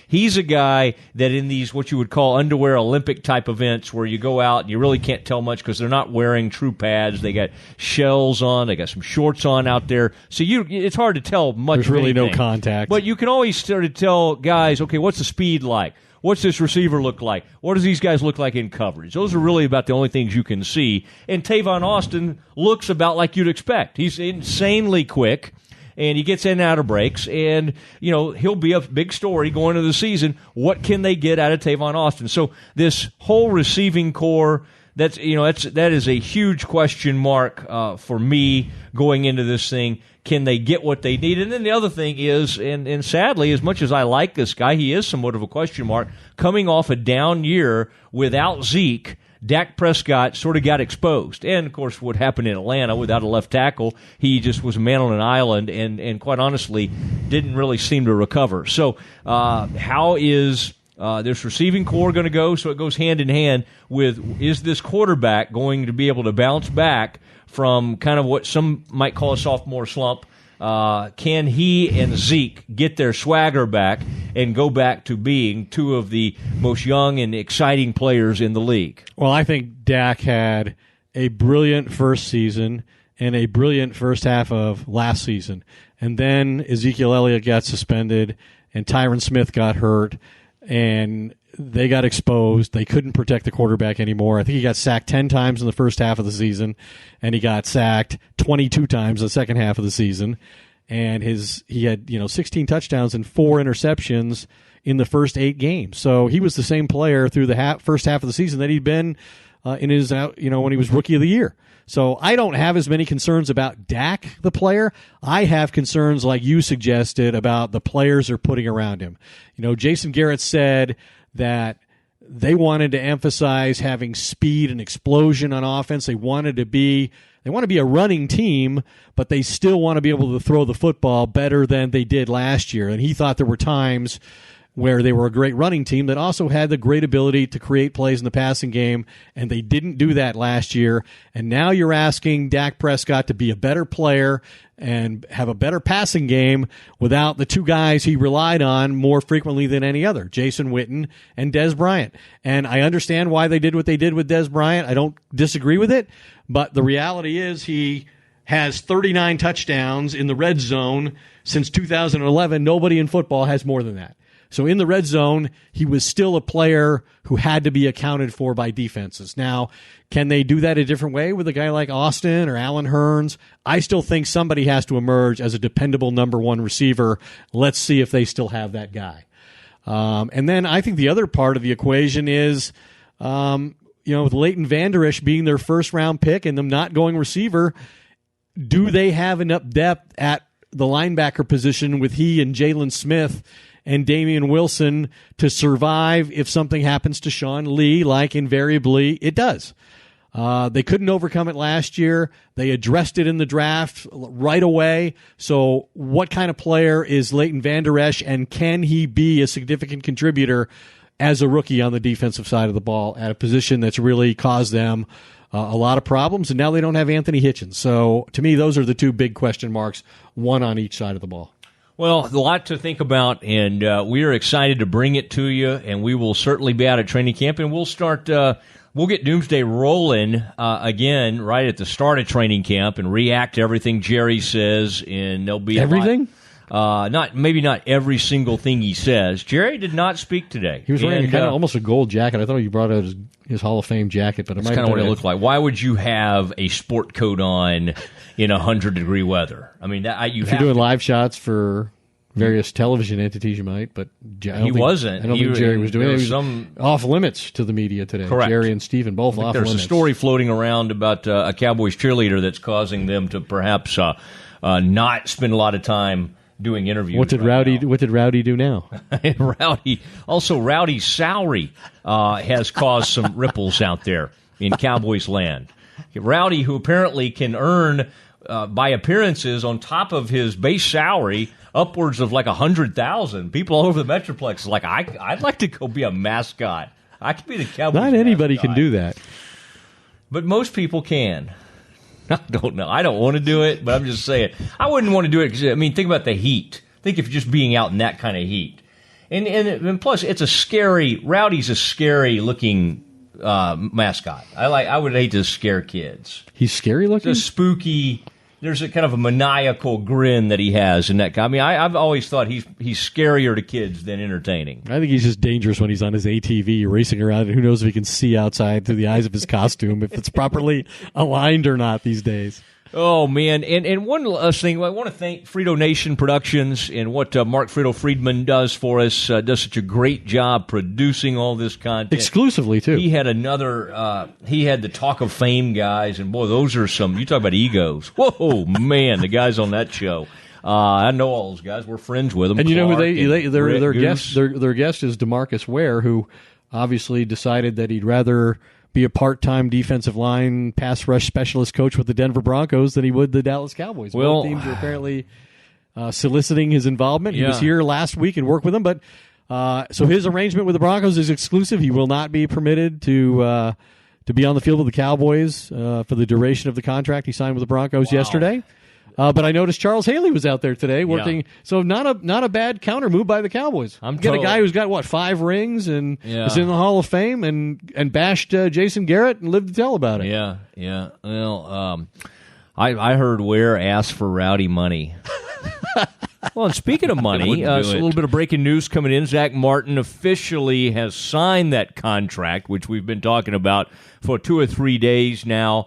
he's a guy that in these what you would call underwear Olympic type events where you go out and you really can't tell much because they're not wearing true pads. They got shells on, they got some shorts on out there, so it's hard to tell much. There's really anything. No contact. But you can always sort of tell guys, okay, what's the speed like? What's this receiver look like? What does these guys look like in coverage? Those are really about the only things you can see. And Tavon Austin looks about like you'd expect. He's insanely quick, and he gets in and out of breaks. And, he'll be a big story going into the season. What can they get out of Tavon Austin? So this whole receiving core, that is a huge question mark for me going into this thing. Can they get what they need? And then the other thing is, and sadly, as much as I like this guy, he is somewhat of a question mark. Coming off a down year without Zeke, Dak Prescott sort of got exposed. And, of course, what happened in Atlanta without a left tackle, he just was a man on an island and quite honestly, didn't really seem to recover. So how is this receiving core going to go? So it goes hand in hand with, is this quarterback going to be able to bounce back from kind of what some might call a sophomore slump? Can he and Zeke get their swagger back and go back to being two of the most young and exciting players in the league? Well, I think Dak had a brilliant first season and a brilliant first half of last season. And then Ezekiel Elliott got suspended and Tyron Smith got hurt, and they got exposed. They couldn't protect the quarterback anymore. I think he got sacked 10 times in the first half of the season, and he got sacked 22 times in the second half of the season. And he had 16 touchdowns and 4 interceptions in the first 8 games. So he was the same player through the first half of the season that he'd been in his when he was Rookie of the Year. So I don't have as many concerns about Dak, the player. I have concerns, like you suggested, about the players they're putting around him. Jason Garrett said that they wanted to emphasize having speed and explosion on offense. They want to be a running team, but they still want to be able to throw the football better than they did last year. And he thought there were times where they were a great running team that also had the great ability to create plays in the passing game, and they didn't do that last year. And now you're asking Dak Prescott to be a better player and have a better passing game without the two guys he relied on more frequently than any other, Jason Witten and Dez Bryant. And I understand why they did what they did with Dez Bryant. I don't disagree with it, but the reality is he has 39 touchdowns in the red zone since 2011. Nobody in football has more than that. So in the red zone, he was still a player who had to be accounted for by defenses. Now, can they do that a different way with a guy like Austin or Allen Hurns? I still think somebody has to emerge as a dependable number one receiver. Let's see if they still have that guy. And then I think the other part of the equation is, with Leighton Vander Esch being their first-round pick and them not going receiver, do they have enough depth at the linebacker position with he and Jalen Smith and Damian Wilson to survive if something happens to Sean Lee, like invariably it does? They couldn't overcome it last year. They addressed it in the draft right away. So what kind of player is Leighton Vander Esch, and can he be a significant contributor as a rookie on the defensive side of the ball at a position that's really caused them a lot of problems, and now they don't have Anthony Hitchens. So to me, those are the two big question marks, one on each side of the ball. Well, a lot to think about, and we are excited to bring it to you, and we will certainly be out at training camp, and we'll start. We'll get Doomsday rolling again right at the start of training camp and react to everything Jerry says, and there'll be everything. Maybe not every single thing he says. Jerry did not speak today. He was wearing kind of almost a gold jacket. I thought you brought out his Hall of Fame jacket, but it's kind of what it looked like. Why would you have a sport coat on in 100-degree weather? I mean, if you're doing live shots for various television entities, you might, but I don't think Jerry was doing it. He was off limits to the media today. Correct. Jerry and Stephen both off limits. There's a story floating around about a Cowboys cheerleader that's causing them to perhaps not spend a lot of time doing interviews. What did Rowdy do now? Rowdy's salary has caused some ripples out there in Cowboys land. Rowdy, who apparently can earn by appearances on top of his base salary upwards of like $100,000. People all over the Metroplex are like, I'd like to go be a mascot. I could be the Cowboys. Not anybody can do that, but most people can. I don't know. I don't want to do it, but I'm just saying. I wouldn't want to do it because, think about the heat. Think of just being out in that kind of heat. And plus, Rowdy's a scary-looking mascot. I would hate to scare kids. He's scary-looking? It's a spooky. There's a kind of a maniacal grin that he has in that guy. I mean, I've always thought he's scarier to kids than entertaining. I think he's just dangerous when he's on his ATV racing around, and who knows if he can see outside through the eyes of his costume, if it's properly aligned or not these days. Oh, man. And one last thing, I want to thank Frito Nation Productions and what Mark Frito Friedman does for us. Does such a great job producing all this content. Exclusively, too. He had he had the Talk of Fame guys, and boy, those are some, you talk about egos. Whoa, man, the guys on that show. I know all those guys. We're friends with them. And you know who their guest is DeMarcus Ware, who obviously decided that he'd rather be a part-time defensive line pass rush specialist coach with the Denver Broncos than he would the Dallas Cowboys. Both teams are apparently soliciting his involvement. He was here last week and worked with them, but so his arrangement with the Broncos is exclusive. He will not be permitted to be on the field with the Cowboys for the duration of the contract he signed with the Broncos yesterday. But I noticed Charles Haley was out there today working. So not a bad counter move by the Cowboys. Get a guy who's got 5 rings and is in the Hall of Fame and bashed Jason Garrett and lived to tell about it. Yeah. Well, I heard Ware ask for Rowdy money. Well, and speaking of money, a little bit of breaking news coming in. Zach Martin officially has signed that contract, which we've been talking about for 2 or 3 days now.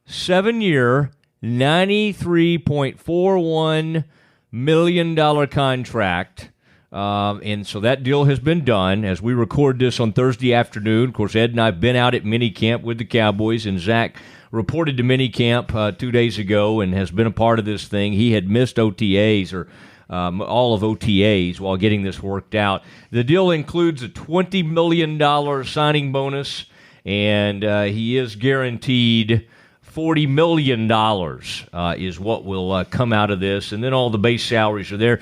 7-year. $93.41 million contract. And so that deal has been done as we record this on Thursday afternoon. Of course, Ed and I have been out at minicamp with the Cowboys, and Zach reported to minicamp 2 days ago and has been a part of this thing. He had missed OTAs or all of OTAs while getting this worked out. The deal includes a $20 million signing bonus, and he is guaranteed $40 million is what will come out of this, and then all the base salaries are there.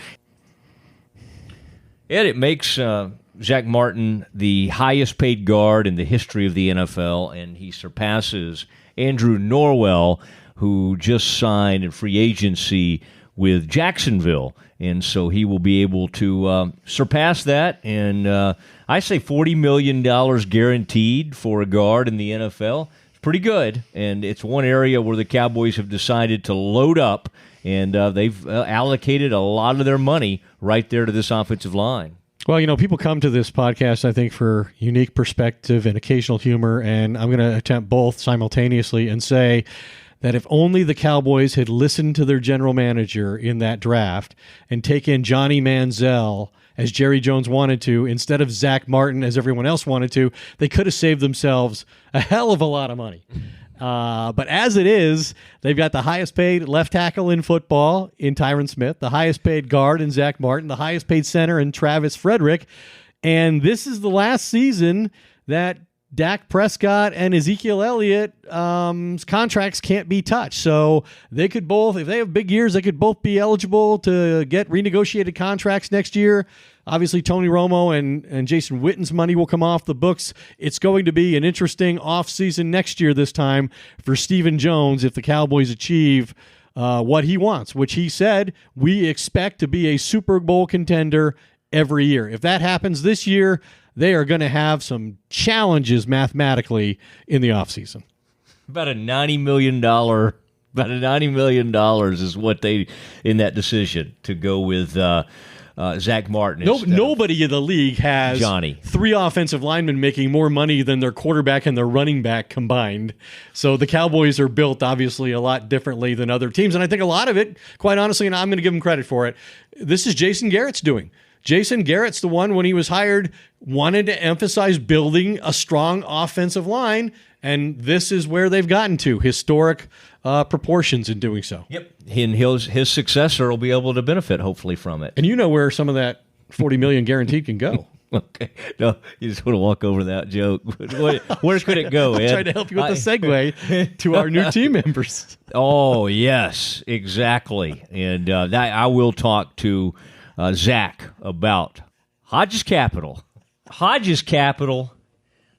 Ed, it makes Zach Martin the highest paid guard in the history of the NFL, and he surpasses Andrew Norwell, who just signed in free agency with Jacksonville. And so he will be able to surpass that. And I say $40 million guaranteed for a guard in the NFL. It's pretty good. And it's one area where the Cowboys have decided to load up, and they've allocated a lot of their money right there to this offensive line. Well, people come to this podcast, I think, for unique perspective and occasional humor, and I'm going to attempt both simultaneously and say that if only the Cowboys had listened to their general manager in that draft and taken Johnny Manziel as Jerry Jones wanted to, instead of Zach Martin as everyone else wanted to, they could have saved themselves a hell of a lot of money. But as it is, they've got the highest paid left tackle in football in Tyron Smith, the highest paid guard in Zach Martin, the highest paid center in Travis Frederick. And this is the last season that Dak Prescott and Ezekiel Elliott contracts can't be touched. So they could both, if they have big years, they could both be eligible to get renegotiated contracts next year. Obviously, Tony Romo and Jason Witten's money will come off the books. It's going to be an interesting offseason next year this time for Stephen Jones if the Cowboys achieve what he wants, which he said we expect to be a Super Bowl contender every year. If that happens this year, they are going to have some challenges mathematically in the offseason. About a $90 million is what they in that decision to go with Zach Martin. Nobody in the league has Johnny. 3 offensive linemen making more money than their quarterback and their running back combined. So the Cowboys are built obviously a lot differently than other teams. And I think a lot of it, quite honestly, and I'm going to give him credit for it, this is Jason Garrett's doing. Jason Garrett's the one, when he was hired, wanted to emphasize building a strong offensive line, and this is where they've gotten to, historic proportions in doing so. Yep. And his successor will be able to benefit, hopefully, from it. And you know where some of that $40 million guaranteed can go. Okay. No, you just want to walk over that joke. Where could it go, Ed? I'm trying to help you with the segue to our new team members. Oh, yes, exactly. And that I will talk to Zach about Hodges Capital. Hodges Capital,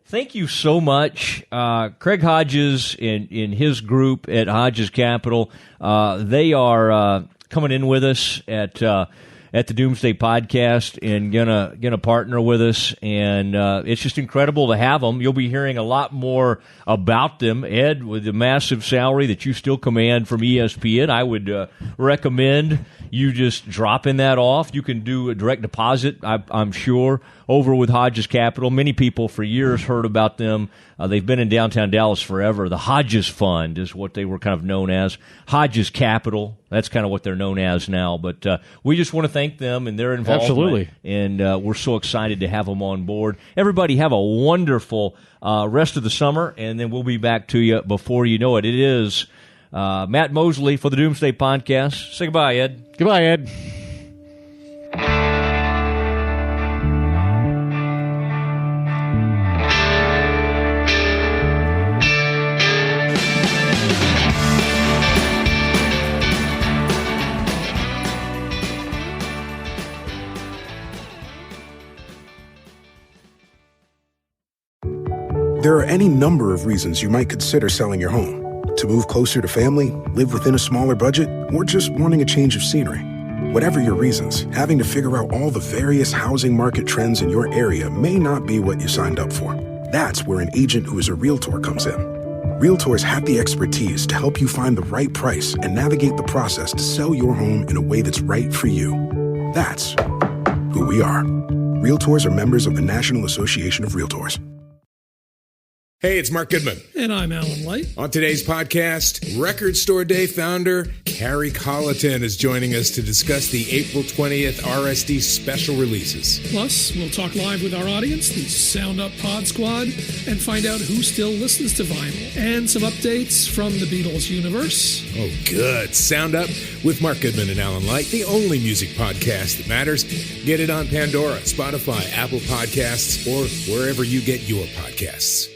thank you so much. Craig Hodges in his group at Hodges Capital, they are coming in with us at the Doomsday podcast and gonna partner with us, and it's just incredible to have them. You'll be hearing a lot more about them, Ed, with the massive salary that you still command from ESPN. I would recommend you just dropping that off. You can do a direct deposit, I'm sure, over with Hodges Capital. Many people for years heard about them. They've been in downtown Dallas forever. The Hodges Fund is what they were kind of known as. Hodges Capital, that's kind of what they're known as now. But we just want to thank them and their involvement. Absolutely. And we're so excited to have them on board. Everybody have a wonderful rest of the summer, and then we'll be back to you before you know it. It is Matt Mosley for the Doomsday Podcast. Say goodbye, Ed. Goodbye, Ed. There are any number of reasons you might consider selling your home. To move closer to family, live within a smaller budget, or just wanting a change of scenery. Whatever your reasons, having to figure out all the various housing market trends in your area may not be what you signed up for. That's where an agent who is a realtor comes in. Realtors have the expertise to help you find the right price and navigate the process to sell your home in a way that's right for you. That's who we are. Realtors are members of the National Association of Realtors. Hey, it's Mark Goodman. And I'm Alan Light. On today's podcast, Record Store Day founder Carrie Colleton is joining us to discuss the April 20th RSD special releases. Plus, we'll talk live with our audience, the Sound Up Pod Squad, and find out who still listens to vinyl. And some updates from the Beatles universe. Oh, good. Sound Up with Mark Goodman and Alan Light, the only music podcast that matters. Get it on Pandora, Spotify, Apple Podcasts, or wherever you get your podcasts.